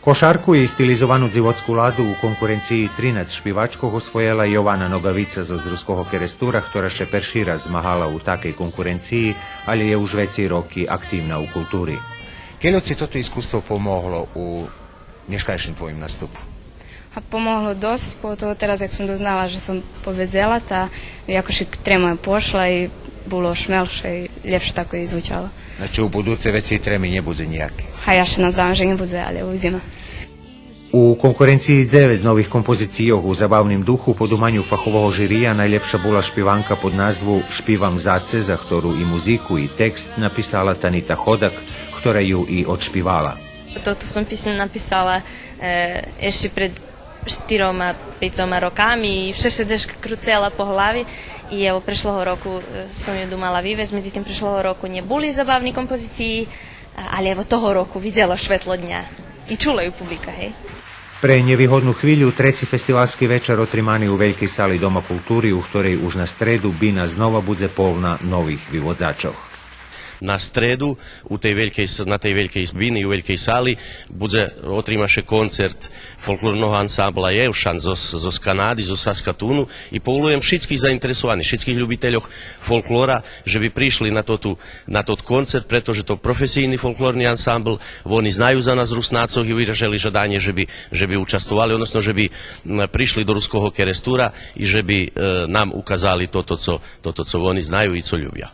Košarku i stilizovanu dzivotsku ladu u konkurenciji 13 špivačkog osvojila Jovana Nogavica z Ruskого Kerestura, ktorá še perši raz zmahala u takej konkurenciji, ali je už veci roky aktívna u kulturi. Keľo ti toto iskustvo pomohlo u dneškajším tvojim nastupu? A pomohlo dosť, pogotovo teraz, jak som doznala, že som povezela, tá jakože trema je pošla i bolo šmelšie i ljepše tako je zvučalo. Znači u buduće veci tremi ne bude nijake? A ja še nazdavam, že ne bude, ali uzima. U konkurenciji 9 novih kompozicijov u zabavnim duhu pod umanju fahového žirija najljepša bola špivanka pod nazvu Špivam zace, za ktorú i muziku i tekst napisala Tanita Hodak, ktorá ju i odšpivala. Toto som písňu napísala ešte pred 4-5 rokami i vše deška krucela po hlavi i evo prešlého roku som ju dumala vyvesť, medzi tým prešlého roku neboli zabavní kompozícii, ali evo toho roku videla svetlo dňa i čula ju publika, hej. Pre nevýhodnú chvíľu treći festivalski večer otrimani u Veljkej sali Doma kulturi, u ktorej už na stredu bina znova bude polna novih vyvodzačov. Na stredu na tej veľkej bini u veľkej sali bude otrimaše koncert folklornog ansambla Jevšan zo Kanady, zo Saskatunu i povolujem všetkých zainteresovaných, všetkých ľubiteľov folklora, že by prišli na tot koncert, pretože to profesijný folklorný ansambl, oni znajú za nás Rusnácov i vyražali žadanie, že by účastovali, odnosno, že by prišli do Ruského Kerestura i že by nám ukázali toto, co oni znajú i co ľubia.